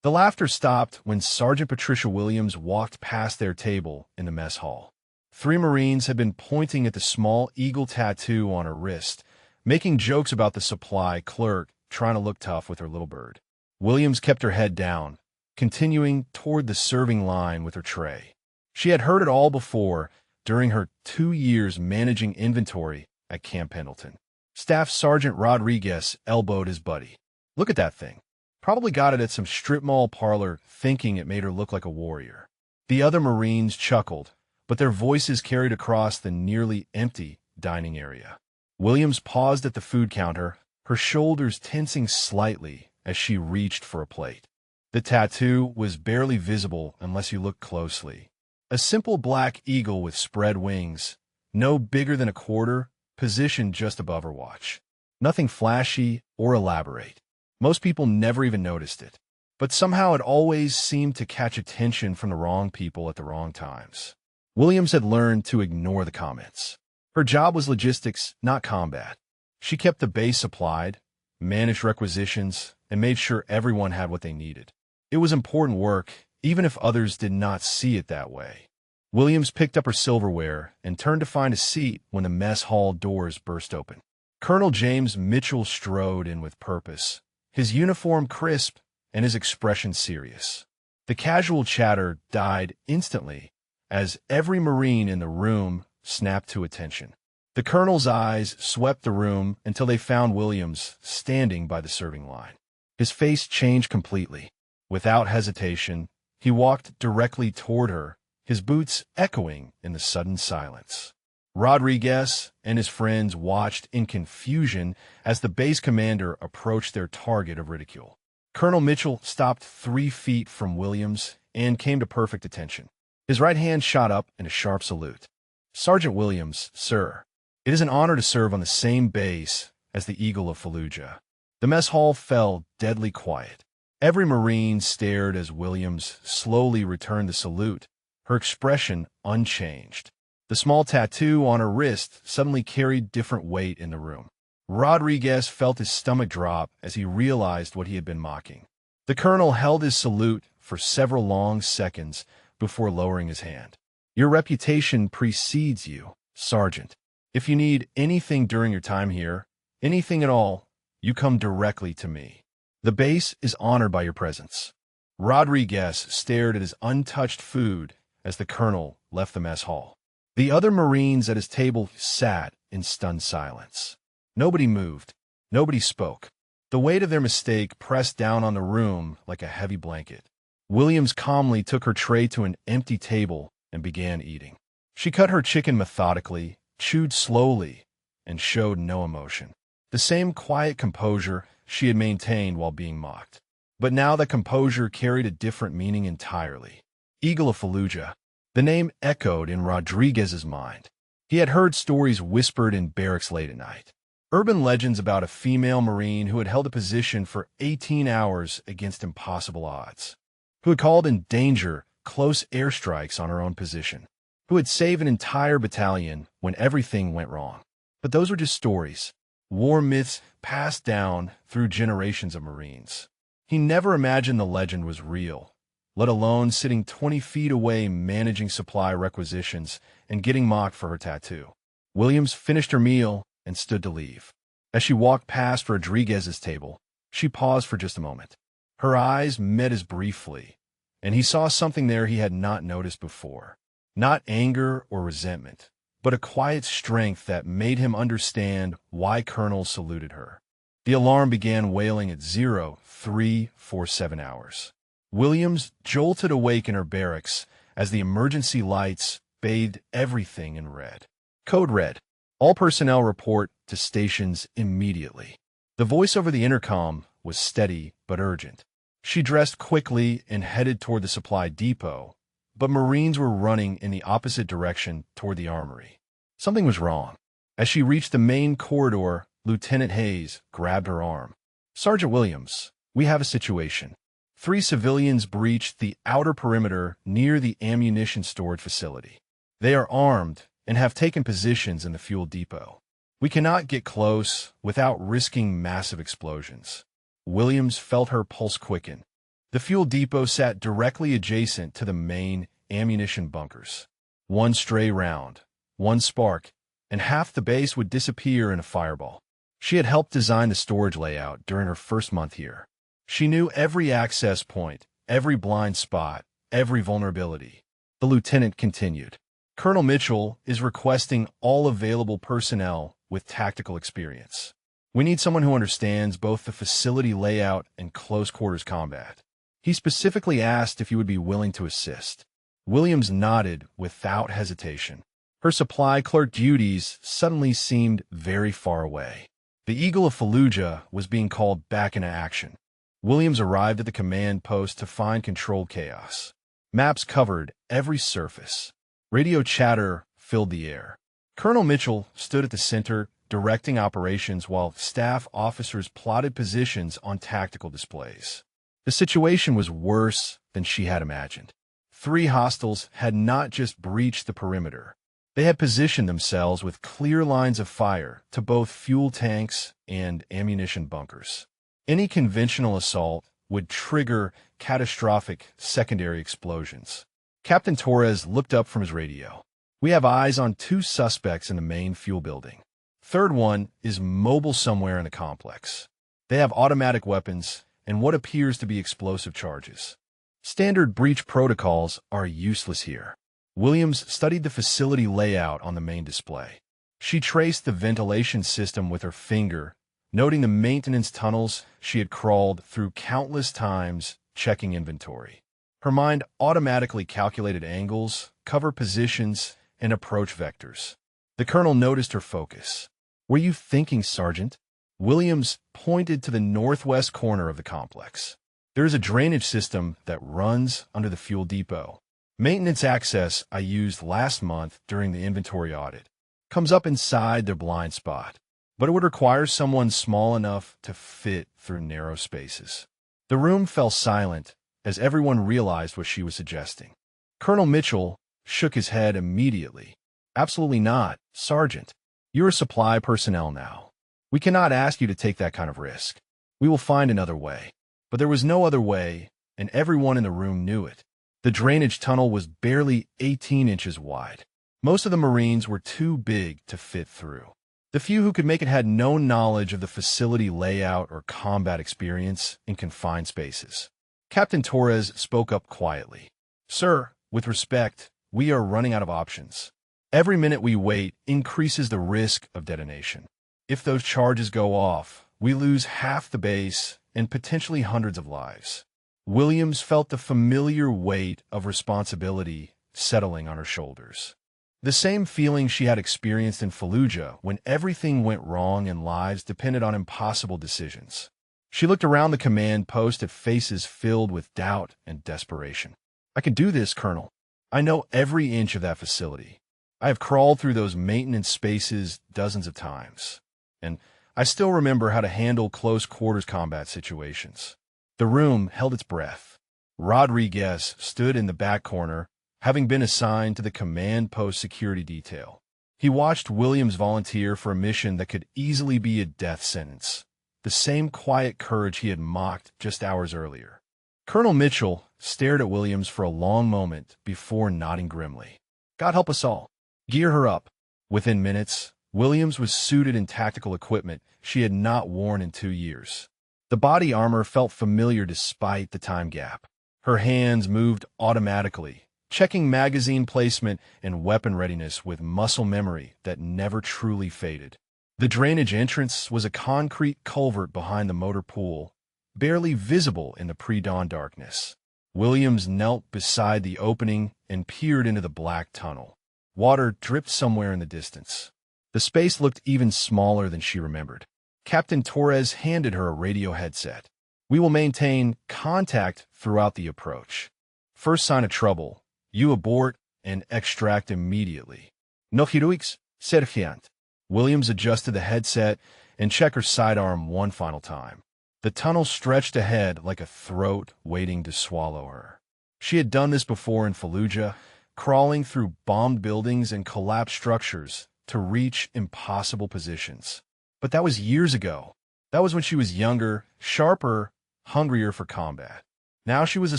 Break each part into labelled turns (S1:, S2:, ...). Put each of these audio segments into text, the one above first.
S1: The laughter stopped when Sergeant Patricia Williams walked past their table in the mess hall. 3 Marines had been pointing at the small eagle tattoo on her wrist, making jokes about the supply clerk trying to look tough with her little bird. Williams kept her head down, continuing toward the serving line with her tray. She had heard it all before during her 2 years managing inventory at Camp Pendleton. Staff Sergeant Rodriguez elbowed his buddy. "Look at that thing. Probably got it at some strip mall parlor thinking it made her look like a warrior." The other Marines chuckled, but their voices carried across the nearly empty dining area. Williams paused at the food counter, her shoulders tensing slightly as she reached for a plate. The tattoo was barely visible unless you looked closely. A simple black eagle with spread wings, no bigger than a quarter, positioned just above her watch. Nothing flashy or elaborate. Most people never even noticed it. But somehow it always seemed to catch attention from the wrong people at the wrong times. Williams had learned to ignore the comments. Her job was logistics, not combat. She kept the base supplied, managed requisitions, and made sure everyone had what they needed. It was important work, even if others did not see it that way. Williams picked up her silverware and turned to find a seat when the mess hall doors burst open. Colonel James Mitchell strode in with purpose, his uniform crisp and his expression serious. The casual chatter died instantly as every Marine in the room snapped to attention. The colonel's eyes swept the room until they found Williams standing by the serving line. His face changed completely. Without hesitation, he walked directly toward her, his boots echoing in the sudden silence. Rodriguez and his friends watched in confusion as the base commander approached their target of ridicule. Colonel Mitchell stopped 3 feet from Williams and came to perfect attention. His right hand shot up in a sharp salute. "Sergeant Williams, sir, it is an honor to serve on the same base as the Eagle of Fallujah." The mess hall fell deadly quiet. Every Marine stared as Williams slowly returned the salute, her expression unchanged. The small tattoo on her wrist suddenly carried different weight in the room. Rodriguez felt his stomach drop as he realized what he had been mocking. The colonel held his salute for several long seconds before lowering his hand. "Your reputation precedes you, Sergeant. If you need anything during your time here, anything at all, you come directly to me. The base is honored by your presence." Rodriguez stared at his untouched food as the colonel left the mess hall. The other Marines at his table sat in stunned silence. Nobody moved. Nobody spoke. The weight of their mistake pressed down on the room like a heavy blanket. Williams calmly took her tray to an empty table and began eating. She cut her chicken methodically, chewed slowly, and showed no emotion. The same quiet composure she had maintained while being mocked. But now that composure carried a different meaning entirely. Eagle of Fallujah. The name echoed in Rodriguez's mind. He had heard stories whispered in barracks late at night. Urban legends about a female Marine who had held a position for 18 hours against impossible odds, who had called in danger close airstrikes on her own position, who had saved an entire battalion when everything went wrong. But those were just stories, war myths passed down through generations of Marines. He never imagined the legend was real, let alone sitting 20 feet away managing supply requisitions and getting mocked for her tattoo. Williams finished her meal and stood to leave. As she walked past Rodriguez's table, she paused for just a moment. Her eyes met his briefly, and he saw something there he had not noticed before. Not anger or resentment, but a quiet strength that made him understand why Colonel saluted her. The alarm began wailing at 0347 hours. Williams jolted awake in her barracks as the emergency lights bathed everything in red. Code red. All personnel report to stations immediately. The voice over the intercom was steady but urgent. She dressed quickly and headed toward the supply depot, but Marines were running in the opposite direction toward the armory. Something was wrong. As she reached the main corridor, Lieutenant Hayes grabbed her arm. "Sergeant Williams, we have a situation. 3 civilians breached the outer perimeter near the ammunition storage facility. They are armed and have taken positions in the fuel depot. We cannot get close without risking massive explosions." Williams felt her pulse quicken. The fuel depot sat directly adjacent to the main ammunition bunkers. One stray round, one spark, and half the base would disappear in a fireball. She had helped design the storage layout during her first month here. She knew every access point, every blind spot, every vulnerability. The lieutenant continued. Colonel Mitchell is requesting all available personnel with tactical experience. We need someone who understands both the facility layout and close-quarters combat. He specifically asked if you would be willing to assist. Williams nodded without hesitation. Her supply clerk duties suddenly seemed very far away. The Eagle of Fallujah was being called back into action. Williams arrived at the command post to find controlled chaos. Maps covered every surface. Radio chatter filled the air. Colonel Mitchell stood at the center, directing operations while staff officers plotted positions on tactical displays. The situation was worse than she had imagined. 3 hostiles had not just breached the perimeter. They had positioned themselves with clear lines of fire to both fuel tanks and ammunition bunkers. Any conventional assault would trigger catastrophic secondary explosions. Captain Torres looked up from his radio. We have eyes on 2 suspects in the main fuel building. Third one is mobile somewhere in the complex. They have automatic weapons and what appears to be explosive charges. Standard breach protocols are useless here. Williams studied the facility layout on the main display. She traced the ventilation system with her finger, noting the maintenance tunnels she had crawled through countless times, checking inventory. Her mind automatically calculated angles, cover positions, and approach vectors. The colonel noticed her focus. "Were you thinking, Sergeant?" Williams pointed to the northwest corner of the complex. There is a drainage system that runs under the fuel depot. Maintenance access I used last month during the inventory audit comes up inside their blind spot, but it would require someone small enough to fit through narrow spaces. The room fell silent as everyone realized what she was suggesting. Colonel Mitchell shook his head immediately. "Absolutely not, Sergeant. You're supply personnel now. We cannot ask you to take that kind of risk. We will find another way." But there was no other way, and everyone in the room knew it. The drainage tunnel was barely 18 inches wide. Most of the Marines were too big to fit through. The few who could make it had no knowledge of the facility layout or combat experience in confined spaces. Captain Torres spoke up quietly. "Sir, with respect, we are running out of options. Every minute we wait increases the risk of detonation. If those charges go off, we lose half the base and potentially hundreds of lives." Williams felt the familiar weight of responsibility settling on her shoulders. The same feeling she had experienced in Fallujah when everything went wrong and lives depended on impossible decisions. She looked around the command post at faces filled with doubt and desperation. "I can do this, Colonel. I know every inch of that facility. I have crawled through those maintenance spaces dozens of times, and I still remember how to handle close-quarters combat situations." The room held its breath. Rodriguez stood in the back corner, having been assigned to the command post security detail. He watched Williams volunteer for a mission that could easily be a death sentence, the same quiet courage he had mocked just hours earlier. Colonel Mitchell stared at Williams for a long moment before nodding grimly. "God help us all. Gear her up." Within minutes, Williams was suited in tactical equipment she had not worn in 2 years. The body armor felt familiar despite the time gap. Her hands moved automatically, checking magazine placement and weapon readiness with muscle memory that never truly faded. The drainage entrance was a concrete culvert behind the motor pool, barely visible in the pre-dawn darkness. Williams knelt beside the opening and peered into the black tunnel. Water dripped somewhere in the distance. The space looked even smaller than she remembered. Captain Torres handed her a radio headset. "We will maintain contact throughout the approach. First sign of trouble, you abort and extract immediately. No heroics, Sergeant." Williams adjusted the headset and checked her sidearm one final time. The tunnel stretched ahead like a throat waiting to swallow her. She had done this before in Fallujah, crawling through bombed buildings and collapsed structures to reach impossible positions. But that was years ago. That was when she was younger, sharper, hungrier for combat. Now she was a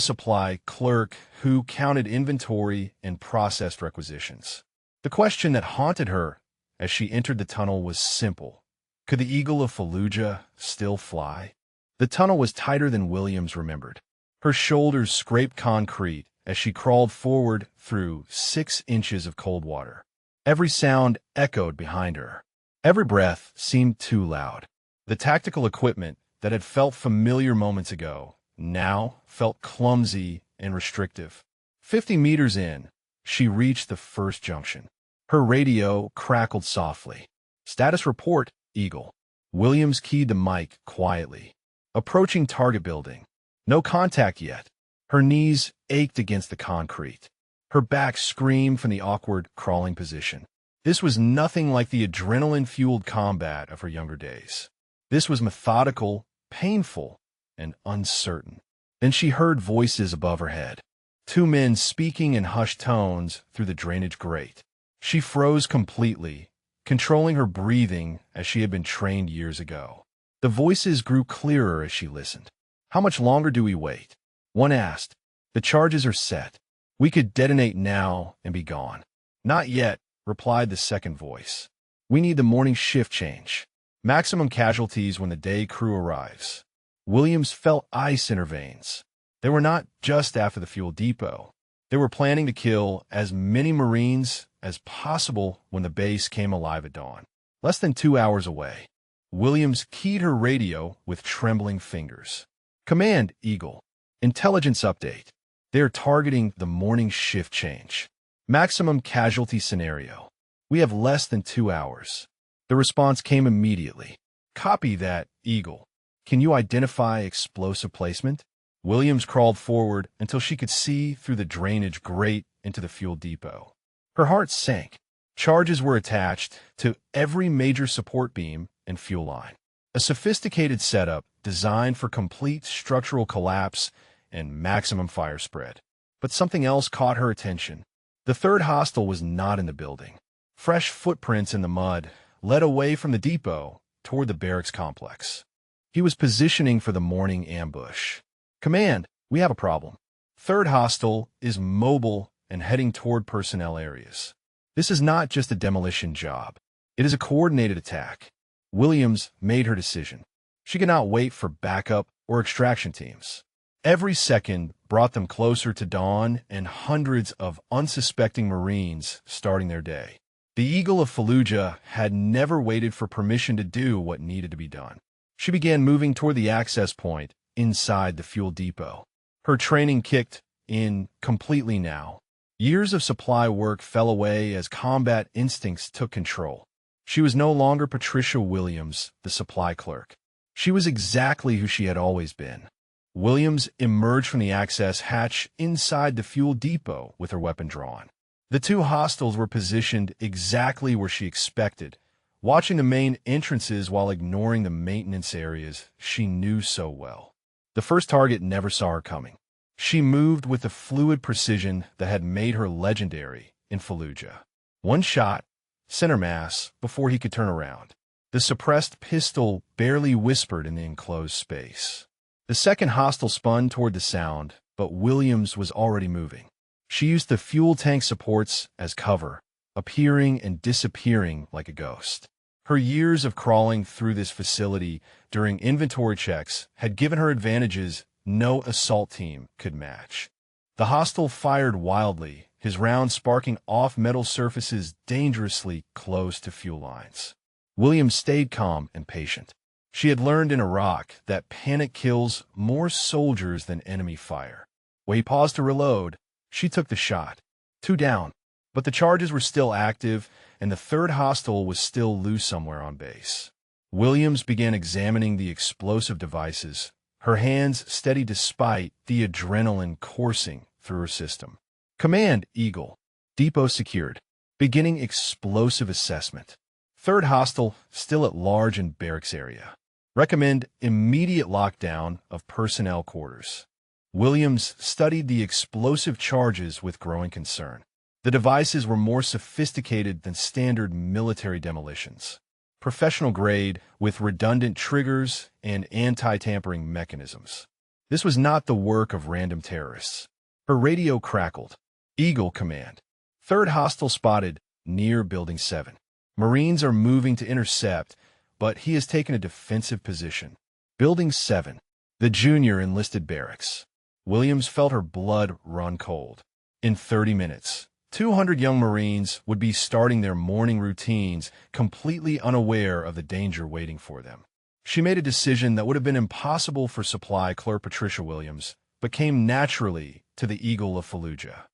S1: supply clerk who counted inventory and processed requisitions. The question that haunted her as she entered the tunnel was simple. Could the Eagle of Fallujah still fly? The tunnel was tighter than Williams remembered. Her shoulders scraped concrete as she crawled forward through 6 inches of cold water. Every sound echoed behind her. Every breath seemed too loud. The tactical equipment that had felt familiar moments ago now felt clumsy and restrictive. 50 meters in, she reached the first junction. Her radio crackled softly. "Status report, Eagle." Williams keyed the mic quietly. "Approaching target building. No contact yet." Her knees ached against the concrete. Her back screamed from the awkward crawling position. This was nothing like the adrenaline-fueled combat of her younger days. This was methodical, painful, and uncertain. Then she heard voices above her head. 2 men speaking in hushed tones through the drainage grate. She froze completely, controlling her breathing as she had been trained years ago. The voices grew clearer as she listened. "How much longer do we wait?" One asked. "The charges are set. We could detonate now and be gone." "Not yet," replied the second voice. "We need the morning shift change. Maximum casualties when the day crew arrives." Williams felt ice in her veins. They were not just after the fuel depot. They were planning to kill as many Marines as possible when the base came alive at dawn. Less than 2 hours away. Williams keyed her radio with trembling fingers. "Command, Eagle. Intelligence update. They are targeting the morning shift change. Maximum casualty scenario. We have less than 2 hours." The response came immediately. "Copy that, Eagle. Can you identify explosive placement?" Williams crawled forward until she could see through the drainage grate into the fuel depot. Her heart sank. Charges were attached to every major support beam and fuel line. A sophisticated setup designed for complete structural collapse and maximum fire spread. But something else caught her attention. The third hostile was not in the building. Fresh footprints in the mud led away from the depot toward the barracks complex. He was positioning for the morning ambush. "Command, we have a problem. Third hostile is mobile and heading toward personnel areas. This is not just a demolition job. It is a coordinated attack." Williams made her decision. She could not wait for backup or extraction teams. Every second brought them closer to dawn and hundreds of unsuspecting Marines starting their day. The Eagle of Fallujah had never waited for permission to do what needed to be done. She began moving toward the access point inside the fuel depot. Her training kicked in completely now. Years of supply work fell away as combat instincts took control. She was no longer Patricia Williams, the supply clerk. She was exactly who she had always been. Williams emerged from the access hatch inside the fuel depot with her weapon drawn. The 2 hostiles were positioned exactly where she expected, watching the main entrances while ignoring the maintenance areas she knew so well. The first target never saw her coming. She moved with the fluid precision that had made her legendary in Fallujah. One shot, center mass, before he could turn around. The suppressed pistol barely whispered in the enclosed space. The second hostile spun toward the sound, but Williams was already moving. She used the fuel tank supports as cover, appearing and disappearing like a ghost. Her years of crawling through this facility during inventory checks had given her advantages no assault team could match. The hostile fired wildly, his rounds sparking off metal surfaces dangerously close to fuel lines. Williams stayed calm and patient. She had learned in Iraq that panic kills more soldiers than enemy fire. When he paused to reload, she took the shot. 2 down. But the charges were still active, and the third hostile was still loose somewhere on base. Williams began examining the explosive devices, her hands steady despite the adrenaline coursing through her system. "Command, Eagle. Depot secured. Beginning explosive assessment. Third hostile still at large in barracks area. Recommend immediate lockdown of personnel quarters." Williams studied the explosive charges with growing concern. The devices were more sophisticated than standard military demolitions. Professional grade with redundant triggers and anti-tampering mechanisms. This was not the work of random terrorists. Her radio crackled. Eagle command. Third hostile spotted near Building 7. Marines are moving to intercept, but he has taken a defensive position. Building 7. The junior enlisted barracks. Williams felt her blood run cold. In 30 minutes, 200 young Marines would be starting their morning routines, completely unaware of the danger waiting for them. She made a decision that would have been impossible for supply clerk Patricia Williams, but came naturally to the Eagle of Fallujah.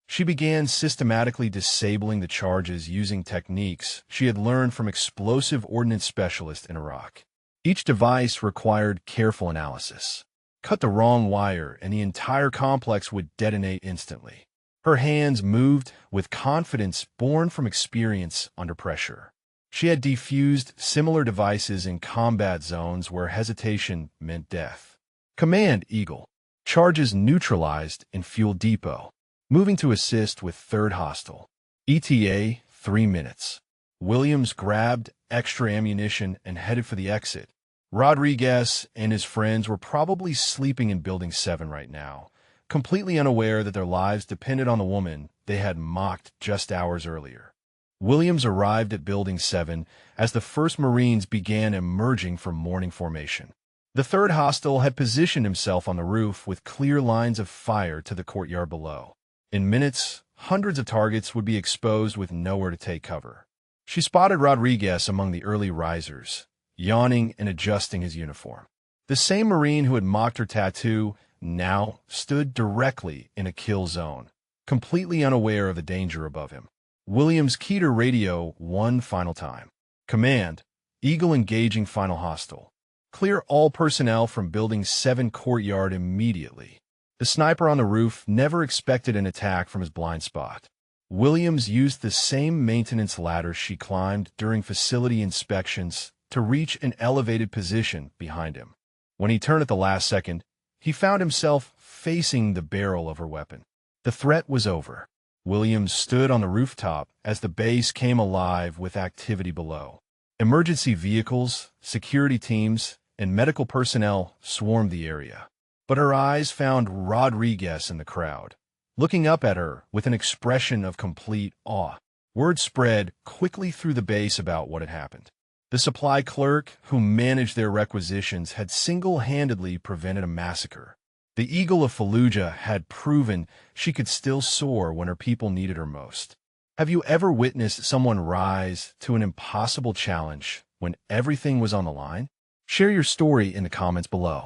S1: She began systematically disabling the charges using techniques she had learned from explosive ordnance specialists in Iraq. Each device required careful analysis. Cut the wrong wire and the entire complex would detonate instantly. Her hands moved with confidence born from experience under pressure. She had defused similar devices in combat zones where hesitation meant death. Command, Eagle. Charges neutralized in fuel depot. Moving to assist with third hostile. ETA, 3 minutes. Williams grabbed extra ammunition and headed for the exit. Rodriguez and his friends were probably sleeping in Building 7 right now, completely unaware that their lives depended on the woman they had mocked just hours earlier. Williams arrived at Building 7 as the first Marines began emerging from morning formation. The third hostile had positioned himself on the roof with clear lines of fire to the courtyard below. In minutes, hundreds of targets would be exposed with nowhere to take cover. She spotted Rodriguez among the early risers, yawning and adjusting his uniform. The same Marine who had mocked her tattoo now stood directly in a kill zone, completely unaware of the danger above him. Williams keyed her radio one final time. Command, Eagle engaging final hostile. Clear all personnel from Building 7 courtyard immediately. The sniper on the roof never expected an attack from his blind spot. Williams used the same maintenance ladder she climbed during facility inspections to reach an elevated position behind him. When he turned at the last second, he found himself facing the barrel of her weapon. The threat was over. Williams stood on the rooftop as the base came alive with activity below. Emergency vehicles, security teams, and medical personnel swarmed the area. But her eyes found Rodriguez in the crowd, looking up at her with an expression of complete awe. Word spread quickly through the base about what had happened. The supply clerk who managed their requisitions had single-handedly prevented a massacre. The Eagle of Fallujah had proven she could still soar when her people needed her most. Have you ever witnessed someone rise to an impossible challenge when everything was on the line? Share your story in the comments below.